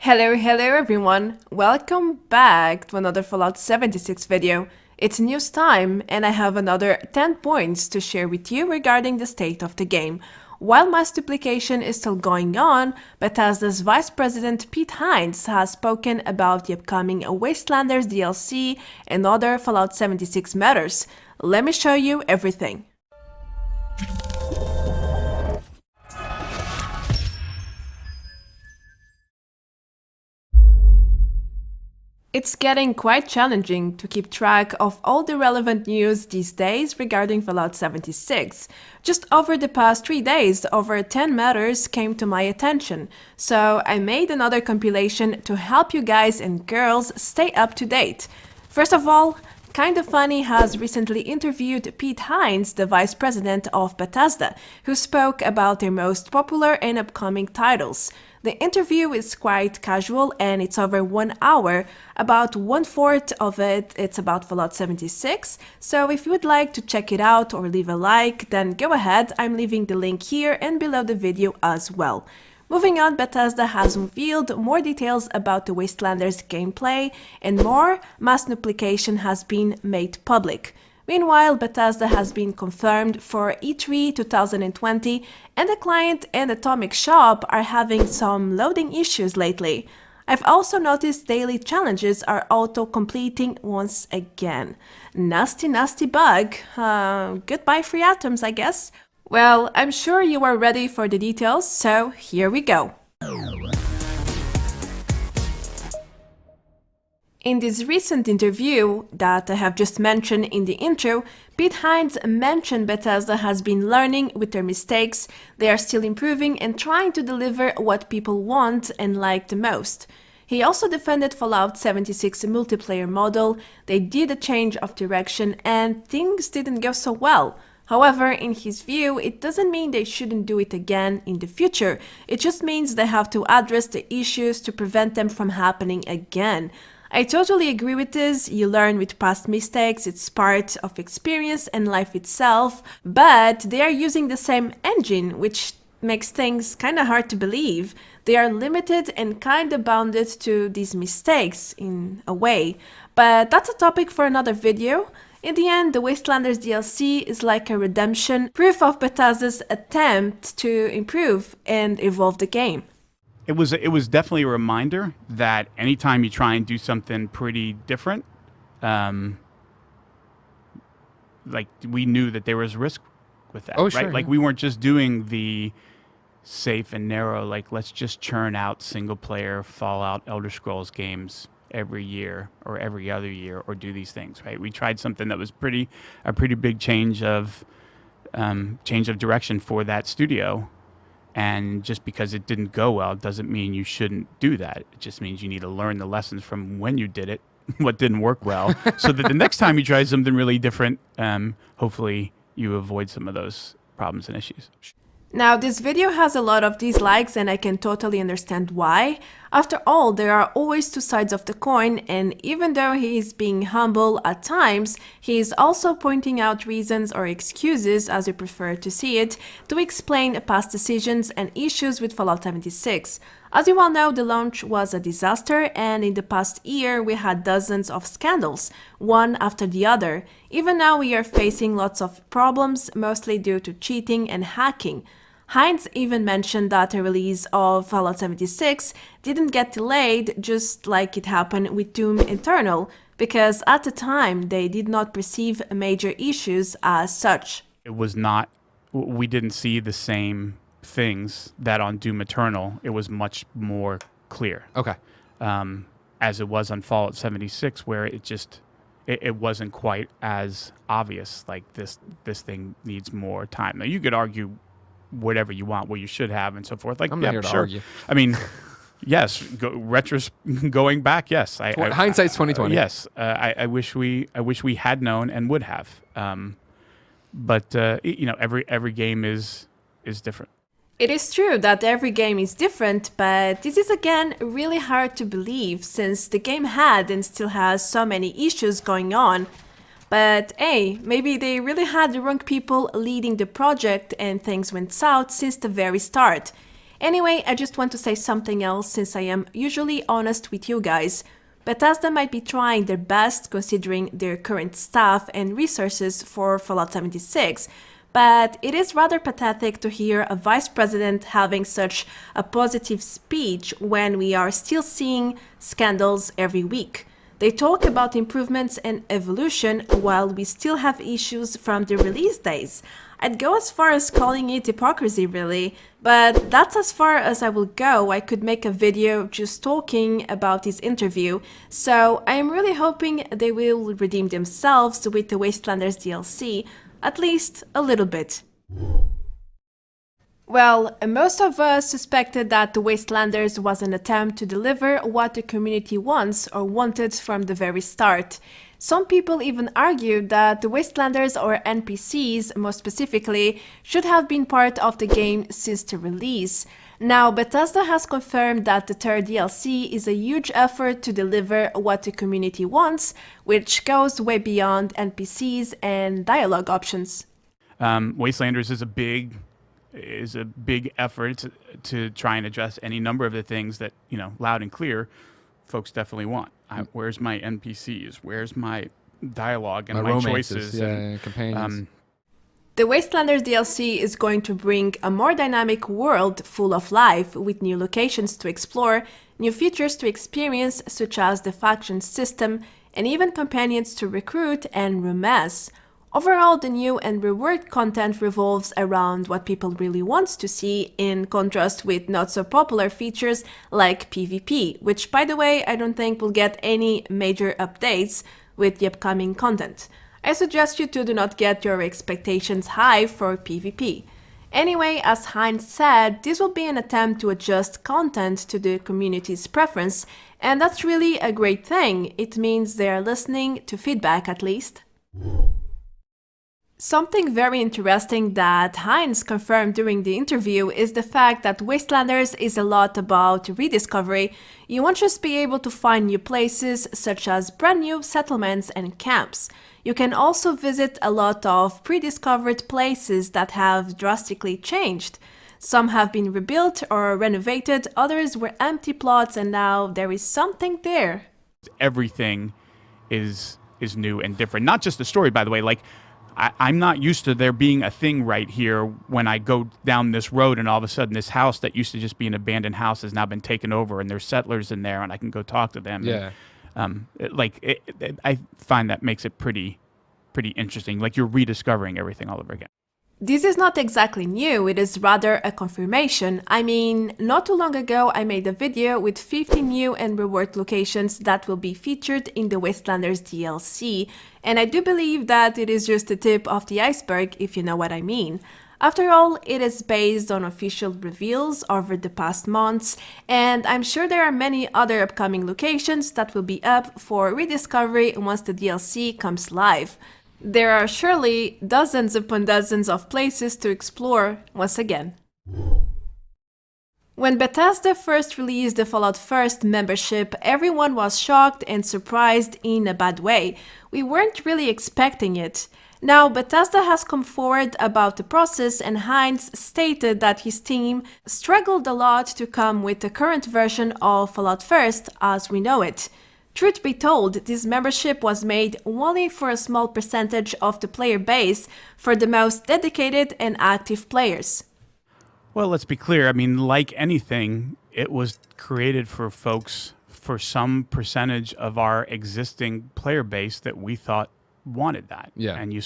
Hello everyone! Welcome back to another Fallout 76 video. It's news time and I have another 10 points to share with you regarding the state of the game. While mass duplication is still going on, Bethesda's Vice President Pete Hines has spoken about the upcoming Wastelanders DLC and other Fallout 76 matters. Let me show you everything. It's getting quite challenging to keep track of all the relevant news these days regarding Fallout 76. Just over the past 3 days, over 10 matters came to my attention, so I made another compilation to help you guys and girls stay up to date. First of all, Kinda Funny has recently interviewed Pete Hines, the vice president of Bethesda, who spoke about their most popular and upcoming titles. The interview is quite casual and it's over 1 hour. About 1/4 of it's about Fallout 76, so if you would like to check it out or leave a like, then go ahead, I'm leaving the link here and below the video as well. Moving on, Bethesda has revealed more details about the Wastelanders gameplay, and more mass duplication has been made public. Meanwhile, Bethesda has been confirmed for E3 2020, and the client and Atomic Shop are having some loading issues lately. I've also noticed daily challenges are auto-completing once again. Nasty bug. Goodbye free atoms, I guess. Well, I'm sure you are ready for the details, so here we go. In this recent interview that I have just mentioned in the intro, Pete Hines mentioned Bethesda has been learning with their mistakes, they are still improving and trying to deliver what people want and like the most. He also defended Fallout 76 multiplayer model. They did a change of direction and things didn't go so well. However, in his view, it doesn't mean they shouldn't do it again in the future. It just means they have to address the issues to prevent them from happening again. I totally agree with this. You learn with past mistakes, it's part of experience and life itself, but they are using the same engine, which makes things kinda hard to believe. They are limited and kinda bounded to these mistakes in a way, but that's a topic for another video. In the end, the Wastelanders DLC is like a redemption, proof of Bethesda's attempt to improve and evolve the game. It was definitely a reminder that anytime you try and do something pretty different, like we knew that there was risk with that, right? Sure, like yeah. we weren't just doing the safe and narrow, like let's just churn out single player Fallout Elder Scrolls games every year or every other year or do these things, right? We tried something that was a pretty big change of direction for that studio, and just because it didn't go well doesn't mean you shouldn't do that. It just means you need to learn the lessons from when you did it, what didn't work well, so that the next time you try something really different, hopefully you avoid some of those problems and issues. Now, this video has a lot of dislikes and I can totally understand why. After all, there are always two sides of the coin, and even though he is being humble at times, he is also pointing out reasons or excuses, as you prefer to see it, to explain past decisions and issues with Fallout 76. As you all know, the launch was a disaster, and in the past year we had dozens of scandals, one after the other. Even now we are facing lots of problems, mostly due to cheating and hacking. Hines even mentioned that the release of Fallout 76 didn't get delayed, just like it happened with Doom Eternal, because at the time they did not perceive major issues as such. It was not, we didn't see the same things that on Doom Eternal. It was much more clear. Okay. As it was on Fallout 76, where it wasn't quite as obvious, like this thing needs more time. Now you could argue whatever you want, what you should have and so forth. Like, I'm not here to argue. I mean, yes, going back, yes. Hindsight's 2020. Yes, I wish we had known and would have. But every game is different. It is true that every game is different, but this is again really hard to believe since the game had and still has so many issues going on. But hey, maybe they really had the wrong people leading the project and things went south since the very start. Anyway, I just want to say something else since I am usually honest with you guys. Bethesda might be trying their best considering their current staff and resources for Fallout 76, but it is rather pathetic to hear a vice president having such a positive speech when we are still seeing scandals every week. They talk about improvements and evolution while we still have issues from the release days. I'd go as far as calling it hypocrisy, really, but that's as far as I will go. I could make a video just talking about this interview, so I am really hoping they will redeem themselves with the Wastelanders DLC, at least a little bit. Well, most of us suspected that the Wastelanders was an attempt to deliver what the community wants or wanted from the very start. Some people even argued that the Wastelanders, or NPCs more specifically, should have been part of the game since the release. Now, Bethesda has confirmed that the third DLC is a huge effort to deliver what the community wants, which goes way beyond NPCs and dialogue options. Wastelanders is a big effort to try and address any number of the things that, loud and clear, folks definitely want. Where's my NPCs? Where's my dialogue and my choices? And companions. The Wastelanders DLC is going to bring a more dynamic world full of life, with new locations to explore, new features to experience such as the faction system, and even companions to recruit and romance. Overall, the new and reworked content revolves around what people really want to see, in contrast with not so popular features like PvP, which, by the way, I don't think will get any major updates with the upcoming content. I suggest you to do not get your expectations high for PvP. Anyway, as Heinz said, this will be an attempt to adjust content to the community's preference, and that's really a great thing. It means they are listening to feedback at least. Something very interesting that Heinz confirmed during the interview is the fact that Wastelanders is a lot about rediscovery. You won't just be able to find new places, such as brand new settlements and camps. You can also visit a lot of pre-discovered places that have drastically changed. Some have been rebuilt or renovated, others were empty plots, and now there is something there. Everything is new and different. Not just the story, by the way. I'm not used to there being a thing right here when I go down this road and all of a sudden this house that used to just be an abandoned house has now been taken over and there's settlers in there and I can go talk to them. Yeah. And, I find that makes it pretty interesting. Like you're rediscovering everything all over again. This is not exactly new, it is rather a confirmation. I mean, not too long ago I made a video with 50 new and reworked locations that will be featured in the Wastelanders DLC, and I do believe that it is just the tip of the iceberg, if you know what I mean. After all, it is based on official reveals over the past months, and I'm sure there are many other upcoming locations that will be up for rediscovery once the DLC comes live. There are surely dozens upon dozens of places to explore once again. When Bethesda first released the Fallout First membership, everyone was shocked and surprised in a bad way. We weren't really expecting it. Now, Bethesda has come forward about the process, and Heinz stated that his team struggled a lot to come with the current version of Fallout First as we know it. Truth be told, this membership was made only for a small percentage of the player base, for the most dedicated and active players. Well, let's be clear. I mean, like anything, it was created for folks, for some percentage of our existing player base that we thought wanted that. Yeah. And you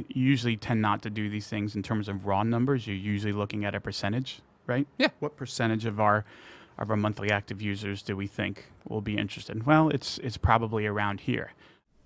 usually tend not to do these things in terms of raw numbers. You're usually looking at a percentage, right? Yeah. What percentage of our monthly active users do we think will be interested? Well, it's probably around here.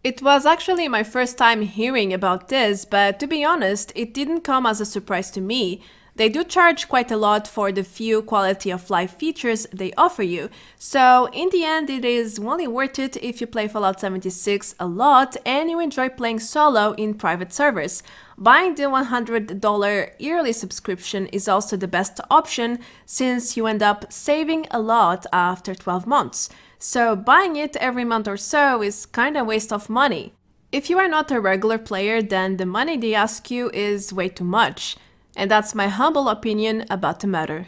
It was actually my first time hearing about this, but to be honest, it didn't come as a surprise to me. They do charge quite a lot for the few quality of life features they offer you, so in the end it is only worth it if you play Fallout 76 a lot and you enjoy playing solo in private servers. Buying the $100 yearly subscription is also the best option, since you end up saving a lot after 12 months. So buying it every month or so is kinda a waste of money. If you are not a regular player, then the money they ask you is way too much. And that's my humble opinion about the matter.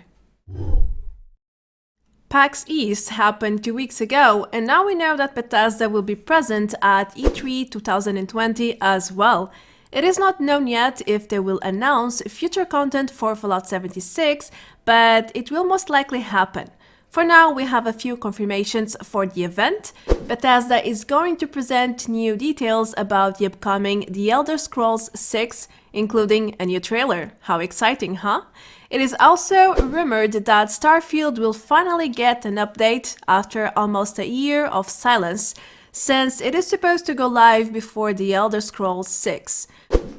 PAX East happened 2 weeks ago, and now we know that Bethesda will be present at E3 2020 as well. It is not known yet if they will announce future content for Fallout 76, but it will most likely happen. For now, we have a few confirmations for the event. Bethesda is going to present new details about the upcoming The Elder Scrolls 6, including a new trailer. How exciting, huh? It is also rumored that Starfield will finally get an update after almost a year of silence, since it is supposed to go live before The Elder Scrolls 6.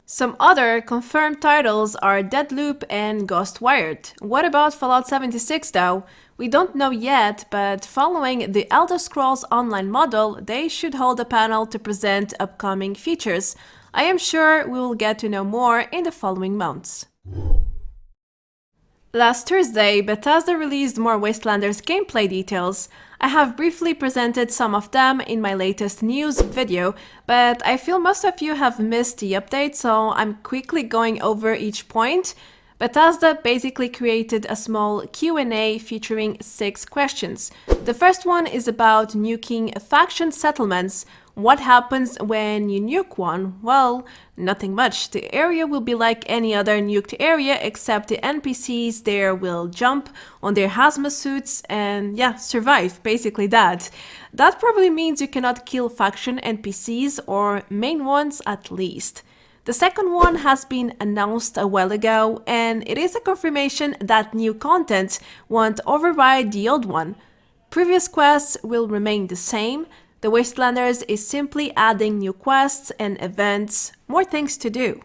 Some other confirmed titles are Deadloop and Ghostwired. What about Fallout 76 though? We don't know yet, but following the Elder Scrolls Online model, they should hold a panel to present upcoming features. I am sure we will get to know more in the following months. Last Thursday, Bethesda released more Wastelanders gameplay details. I have briefly presented some of them in my latest news video, but I feel most of you have missed the update, so I'm quickly going over each point. Bethesda basically created a small Q&A featuring 6 questions. The first one is about nuking faction settlements. What happens when you nuke one? Well, nothing much. The area will be like any other nuked area, except the NPCs there will jump on their hazmat suits and survive, basically that. That probably means you cannot kill faction NPCs, or main ones at least. The second one has been announced a while ago, and it is a confirmation that new content won't override the old one. Previous quests will remain the same. The Wastelanders is simply adding new quests and events, more things to do.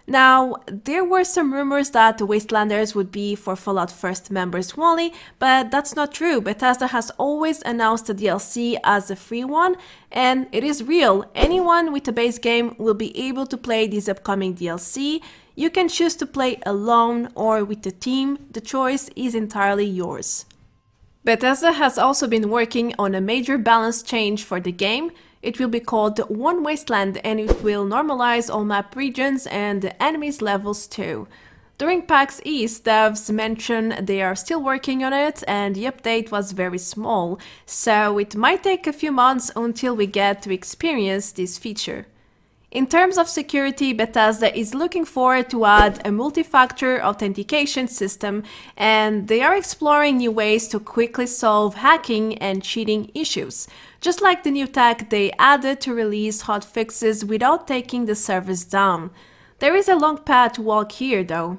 Now, there were some rumors that the Wastelanders would be for Fallout First members only, but that's not true. Bethesda has always announced the DLC as a free one, and it is real. Anyone with a base game will be able to play this upcoming DLC. You can choose to play alone or with a team. The choice is entirely yours. Bethesda has also been working on a major balance change for the game. It will be called One Wasteland, and it will normalize all map regions and the enemies levels too. During PAX East, devs mentioned they are still working on it, and the update was very small, so it might take a few months until we get to experience this feature. In terms of security, Bethesda is looking forward to add a multi-factor authentication system, and they are exploring new ways to quickly solve hacking and cheating issues, just like the new tech they added to release hotfixes without taking the servers down. There is a long path to walk here though.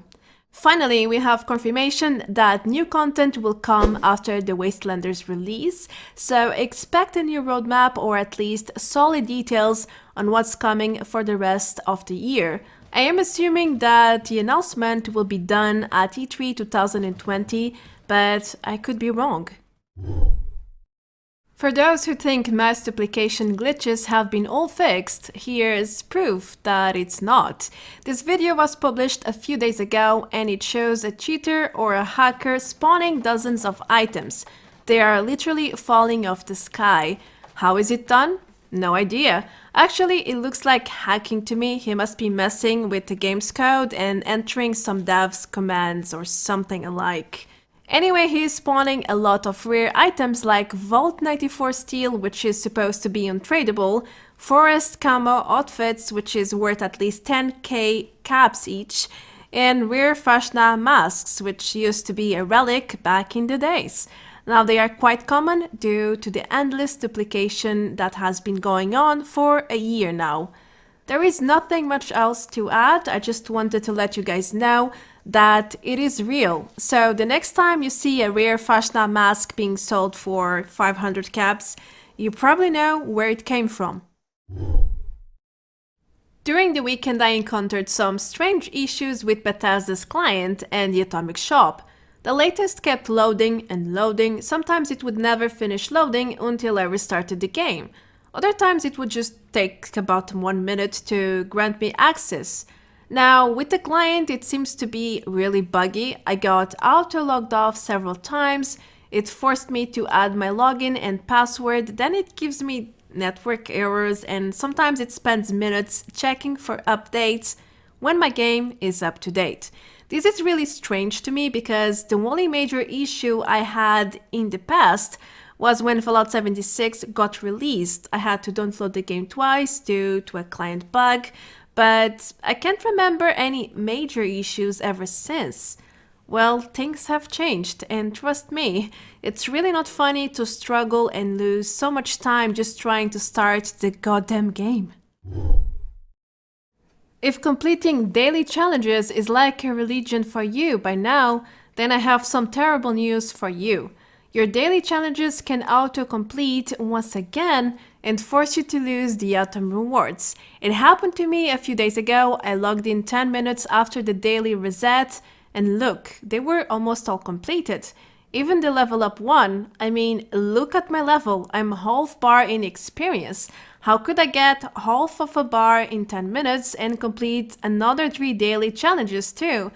Finally, we have confirmation that new content will come after the Wastelanders release, so expect a new roadmap or at least solid details on what's coming for the rest of the year. I am assuming that the announcement will be done at E3 2020, but I could be wrong. For those who think mass duplication glitches have been all fixed, here's proof that it's not. This video was published a few days ago, and it shows a cheater or a hacker spawning dozens of items. They are literally falling off the sky. How is it done? No idea. Actually, it looks like hacking to me. He must be messing with the game's code and entering some dev's commands or something alike. Anyway, he is spawning a lot of rare items like Vault 94 steel, which is supposed to be untradeable, forest camo outfits, which is worth at least 10k caps each, and rare Fashna masks, which used to be a relic back in the days. Now they are quite common due to the endless duplication that has been going on for a year now. There is nothing much else to add. I just wanted to let you guys know that it is real. So the next time you see a rare Fashna mask being sold for 500 caps, you probably know where it came from. During the weekend I encountered some strange issues with Bethesda's client and the Atomic Shop. The latest kept loading and loading. Sometimes it would never finish loading until I restarted the game. Other times it would just take about 1 minute to grant me access. Now, with the client, it seems to be really buggy. I got auto-logged off several times. It forced me to add my login and password. Then it gives me network errors, and sometimes it spends minutes checking for updates when my game is up to date. This is really strange to me because the only major issue I had in the past was when Fallout 76 got released. I had to download the game twice due to a client bug, but I can't remember any major issues ever since. Well, things have changed, and trust me, it's really not funny to struggle and lose so much time just trying to start the goddamn game. If completing daily challenges is like a religion for you by now, then I have some terrible news for you. Your daily challenges can auto-complete once again and force you to lose the autumn rewards. It happened to me a few days ago. I logged in 10 minutes after the daily reset, and look, they were almost all completed. Even the level up one, I mean, look at my level, I'm half bar in experience. How could I get half of a bar in 10 minutes and complete another 3 daily challenges too?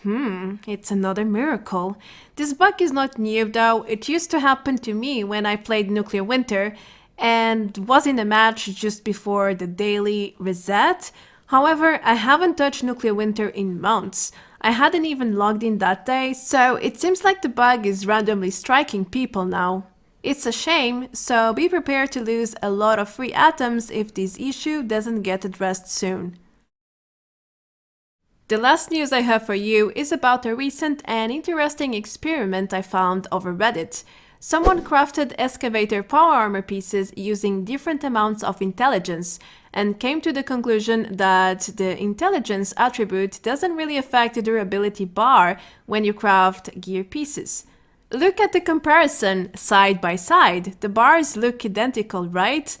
It's another miracle. This bug is not new though. It used to happen to me when I played Nuclear Winter and was in a match just before the daily reset. However, I haven't touched Nuclear Winter in months. I hadn't even logged in that day, so it seems like the bug is randomly striking people now. It's a shame, so be prepared to lose a lot of free atoms if this issue doesn't get addressed soon. The last news I have for you is about a recent and interesting experiment I found over Reddit. Someone crafted excavator power armor pieces using different amounts of intelligence and came to the conclusion that the intelligence attribute doesn't really affect the durability bar when you craft gear pieces. Look at the comparison side by side. The bars look identical, right?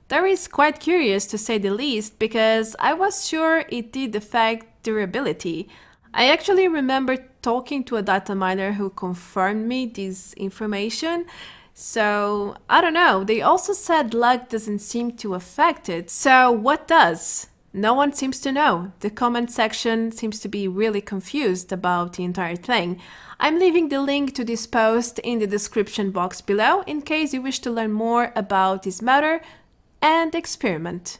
That is quite curious to say the least, because I was sure it did affect durability. I actually remember talking to a data miner who confirmed me this information. So, I don't know, they also said luck doesn't seem to affect it. So, what does? No one seems to know. The comment section seems to be really confused about the entire thing. I'm leaving the link to this post in the description box below in case you wish to learn more about this matter and experiment.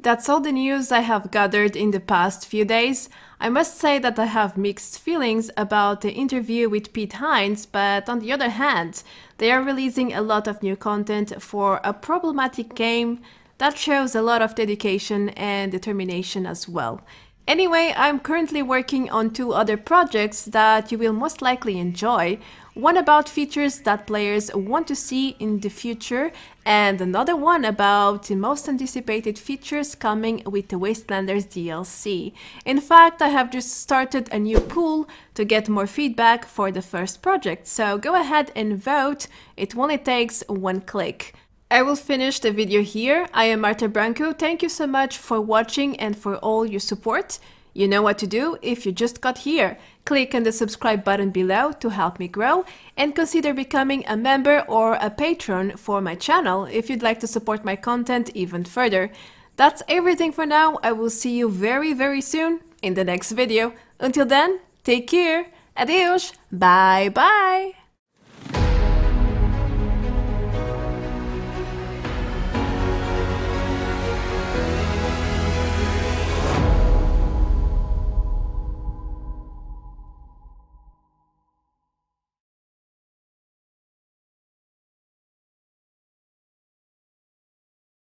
That's all the news I have gathered in the past few days. I must say that I have mixed feelings about the interview with Pete Hines, but on the other hand, they are releasing a lot of new content for a problematic game that shows a lot of dedication and determination as well. Anyway, I'm currently working on 2 other projects that you will most likely enjoy. One about features that players want to see in the future, and another one about the most anticipated features coming with the Wastelanders DLC. In fact, I have just started a new poll to get more feedback for the first project, so go ahead and vote. It only takes 1 click. I will finish the video here. I am Marta Branco. Thank you so much for watching and for all your support. You know what to do if you just got here. Click on the subscribe button below to help me grow, and consider becoming a member or a patron for my channel if you'd like to support my content even further. That's everything for now. I will see you very soon in the next video. Until then, take care. Adeus. Bye bye.